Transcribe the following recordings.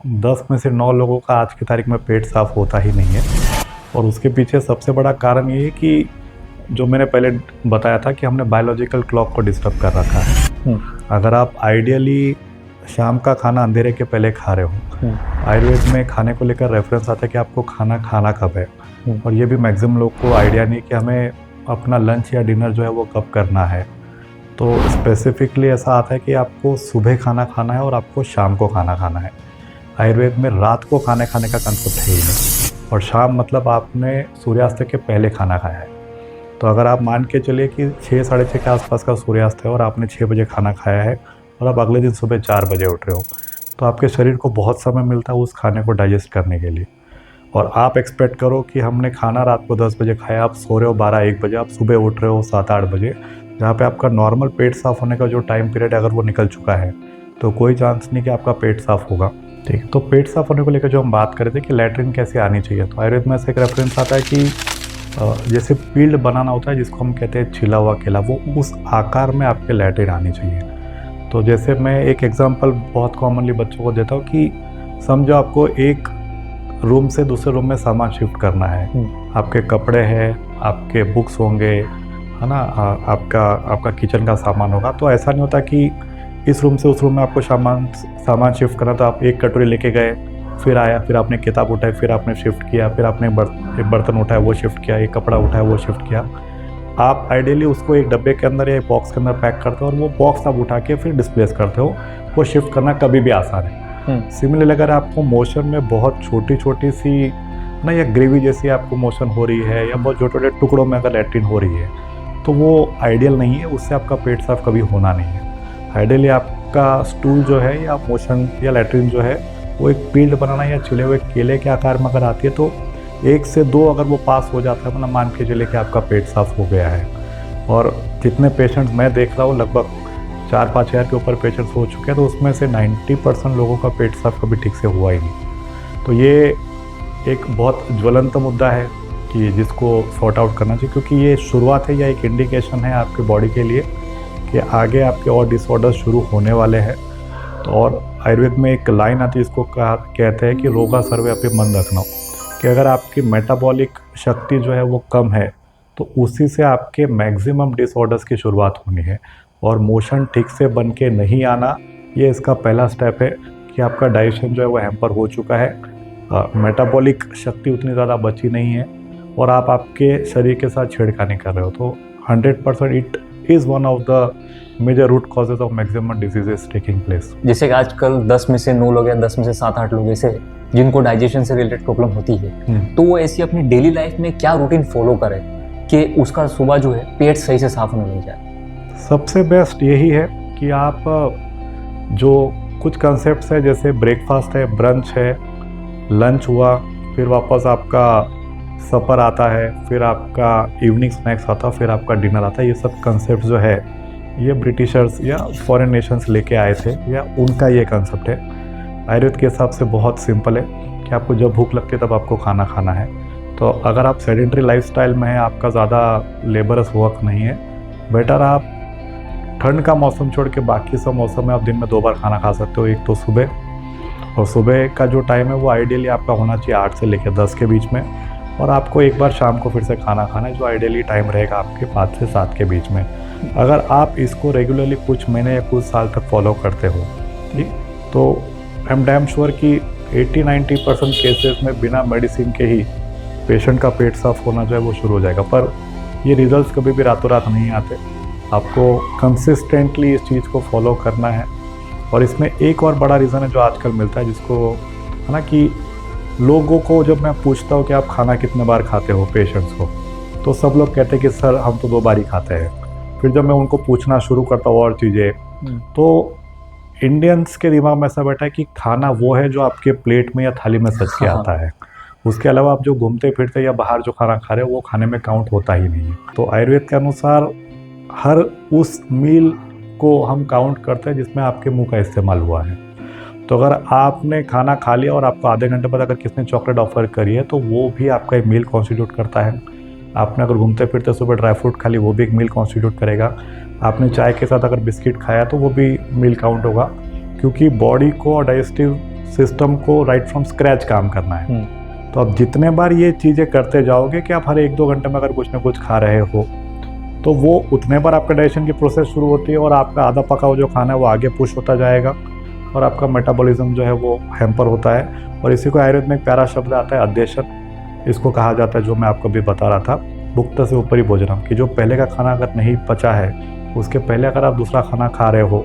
10 में से 9 लोगों का आज की तारीख में पेट साफ़ होता ही नहीं है। और उसके पीछे सबसे बड़ा कारण ये है कि जो मैंने पहले बताया था कि हमने बायोलॉजिकल क्लॉक को डिस्टर्ब कर रखा है। अगर आप आइडियली शाम का खाना अंधेरे के पहले खा रहे हो, आयुर्वेद में खाने को लेकर रेफरेंस आता है कि आपको खाना खाना कब है। और ये भी मैक्सिमम लोग को आइडिया नहीं कि हमें अपना लंच या डिनर जो है वो कब करना है। तो स्पेसिफिकली ऐसा आता है कि आपको सुबह खाना खाना है और आपको शाम को खाना खाना है। आयुर्वेद में रात को खाने खाने का कंसेप्ट है ही नहीं। और शाम मतलब आपने सूर्यास्त के पहले खाना खाया है। तो अगर आप मान के चलिए कि 6 साढ़े 6 के आसपास का सूर्यास्त है और आपने 6 बजे खाना खाया है और आप अगले दिन सुबह 4 बजे उठ रहे हो, तो आपके शरीर को बहुत समय मिलता है उस खाने को डाइजेस्ट करने के लिए। और आप एक्सपेक्ट करो कि हमने खाना रात को 10 बजे खाया, आप सो रहे हो 12-1 बजे, आप सुबह उठ रहे हो 7-8 बजे, जहाँ पे आपका नॉर्मल पेट साफ़ होने का जो टाइम पीरियड है अगर वो निकल चुका है, तो कोई चांस नहीं कि आपका पेट साफ़ होगा। ठीक, तो पेट साफ़ होने को लेकर जो हम बात कर रहे थे कि लैट्रिन कैसे आनी चाहिए, तो आयुर्वेद में ऐसे एक रेफरेंस आता है कि जैसे पील्ड बनाना होता है जिसको हम कहते हैं छिला हुआ केला, वो उस आकार में आपके लैट्रिन आनी चाहिए। तो जैसे मैं एक एग्जांपल बहुत कॉमनली बच्चों को देता हूँ कि समझो आपको एक रूम से दूसरे रूम में सामान शिफ्ट करना है। आपके कपड़े हैं, आपके बुक्स होंगे, है ना, आपका किचन का सामान होगा। तो ऐसा नहीं होता कि इस रूम से उस रूम में आपको सामान शिफ्ट करना, तो आप एक कटोरी लेके गए, फिर आया, फिर आपने किताब उठाई, फिर आपने शिफ्ट किया, फिर आपने एक बर्तन उठाया वो शिफ्ट किया, एक कपड़ा उठाया वो शिफ्ट किया। आप आइडियली उसको एक डब्बे के अंदर या एक बॉक्स के अंदर पैक करते हो और वो बॉक्स आप उठा के फिर डिस्प्लेस करते हो। वो शिफ्ट करना कभी भी आसान है। सिमिलरली अगर आपको मोशन में बहुत छोटी छोटी सी ना या ग्रेवी जैसी आपको मोशन हो रही है या बहुत छोटे छोटे टुकड़ों में अगर लैट्रिन हो रही है, तो वो आइडियल नहीं है, उससे आपका पेट साफ कभी होना नहीं है। आइडियली आपका स्टूल जो है या मोशन या लैट्रिन जो है वो एक पील्ड बनाना या छिले हुए केले के आकार में अगर आती है, तो 1 से 2 अगर वो पास हो जाता है, मतलब मान के चलिए कि आपका पेट साफ हो गया है। और जितने पेशेंट्स मैं देख रहा हूँ, लगभग 4-5 हज़ार के ऊपर पेशेंट्स हो चुके हैं, तो उसमें से 90% लोगों का पेट साफ कभी ठीक से हुआ ही नहीं। तो ये एक बहुत ज्वलंत मुद्दा है कि जिसको सॉर्ट आउट करना चाहिए, क्योंकि ये शुरुआत है या एक इंडिकेशन है आपके बॉडी के लिए कि आगे आपके और डिसऑर्डर शुरू होने वाले हैं। तो और आयुर्वेद में एक लाइन आती है, इसको कहते हैं कि रोगा सर्वे अपने मन रखना, कि अगर आपकी मेटाबॉलिक शक्ति जो है वो कम है, तो उसी से आपके मैक्सिमम डिसऑर्डर्स की शुरुआत होनी है। और मोशन ठीक से बन के नहीं आना, ये इसका पहला स्टेप है कि आपका डाइजेशन जो है वो हैम्पर हो चुका है, मेटाबॉलिक शक्ति उतनी ज़्यादा बची नहीं है और आप आपके शरीर के साथ छेड़खानी कर रहे हो। तो 100% it is one of the major root causes of maximum diseases taking place. जैसे कि आजकल 10 में से 9 लोग या 10 में से 7-8 लोग ऐसे जिनको डाइजेशन से रिलेटेड प्रॉब्लम होती है, तो वो ऐसी अपनी डेली लाइफ में क्या रूटीन फॉलो करे कि उसका सुबह जो है पेट सही से साफ होने लग जाए? सबसे बेस्ट यही है कि आप जो कुछ कंसेप्ट्स है, जैसे ब्रेकफास्ट है, ब्रंच है, लंच हुआ, फिर वापस आपका सपर आता है, फिर आपका इवनिंग स्नैक्स आता है, फिर आपका डिनर आता है। ये सब कंसेप्ट जो है ये ब्रिटिशर्स या फॉरेन नेशंस लेके आए थे, या उनका ये कंसेप्ट है। आयुर्वेद के हिसाब से बहुत सिंपल है कि आपको जब भूख लगती है तब आपको खाना खाना है। तो अगर आप सेडेंटरी लाइफस्टाइल में हैं, आपका ज़्यादा लेबरस वर्क नहीं है, बेटर आप ठंड का मौसम छोड़ के बाकी सब मौसम में आप दिन में 2 बार खाना खा सकते हो। एक तो सुबह, और सुबह का जो टाइम है वो आइडियली आपका होना चाहिए 8 से लेकर 10 के बीच में, और आपको एक बार शाम को फिर से खाना खाना है जो आइडियली टाइम रहेगा आपके 5 से 7 के बीच में। अगर आप इसको रेगुलरली कुछ महीने या कुछ साल तक फॉलो करते हो, ठीक, तो आई एम डैम श्योर कि 80-90% केसेस में बिना मेडिसिन के ही पेशेंट का पेट साफ होना जो है वो शुरू हो जाएगा। पर ये रिजल्ट्स कभी भी रातों रात नहीं आते, आपको कंसिस्टेंटली इस चीज़ को फॉलो करना है। और इसमें एक और बड़ा रीज़न है जो आजकल मिलता है, जिसको है ना कि लोगों को जब मैं पूछता हूँ कि आप खाना कितने बार खाते हो पेशेंट्स को, तो सब लोग कहते हैं कि सर हम तो 2 बार ही खाते हैं। फिर जब मैं उनको पूछना शुरू करता हूँ और चीज़ें, तो इंडियंस के दिमाग में ऐसा बैठा है कि खाना वो है जो आपके प्लेट में या थाली में सज के आता है, उसके अलावा आप जो घूमते फिरते या बाहर जो खाना खा रहे हो वो खाने में काउंट होता ही नहीं है। तो आयुर्वेद के अनुसार हर उस मील को हम काउंट करते हैं जिसमें आपके मुंह का इस्तेमाल हुआ है। तो अगर आपने खाना खा लिया और आपको आधे घंटे बाद अगर किसने चॉकलेट ऑफर करी है, तो वो भी आपका एक मील कॉन्स्टिट्यूट करता है। आपने अगर घूमते फिरते सुबह ड्राई फ्रूट खा ली, वो भी एक मील कॉन्स्टिट्यूट करेगा। आपने चाय के साथ अगर बिस्किट खाया तो वो भी मील काउंट होगा, क्योंकि बॉडी को डाइजेस्टिव सिस्टम को राइट फ्रॉम स्क्रैच काम करना है। तो आप जितने बार ये चीज़ें करते जाओगे कि आप हर 1-2 घंटे में अगर कुछ ना कुछ खा रहे हो तो वो उतने बार आपका डाइजेशन की प्रोसेस शुरू होती है और आपका आधा पका हुआ जो खाना है वो आगे पुश होता जाएगा और आपका मेटाबॉलिज्म जो है वो हैम्पर होता है। और इसी को आयुर्वेद में एक प्यारा शब्द आता है अध्यशन, इसको कहा जाता है, जो मैं आपको भी बता रहा था, भुक्त से ऊपरी भोजनम, कि जो पहले का खाना अगर नहीं पचा है उसके पहले अगर आप दूसरा खाना खा रहे हो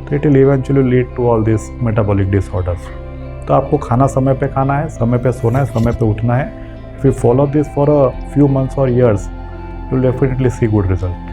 तो it will eventually lead to all this metabolic disorders. तो आपको खाना समय पे खाना है, समय पे सोना है, समय पे उठना है। If you follow this for a few months और years, you will definitely see good result.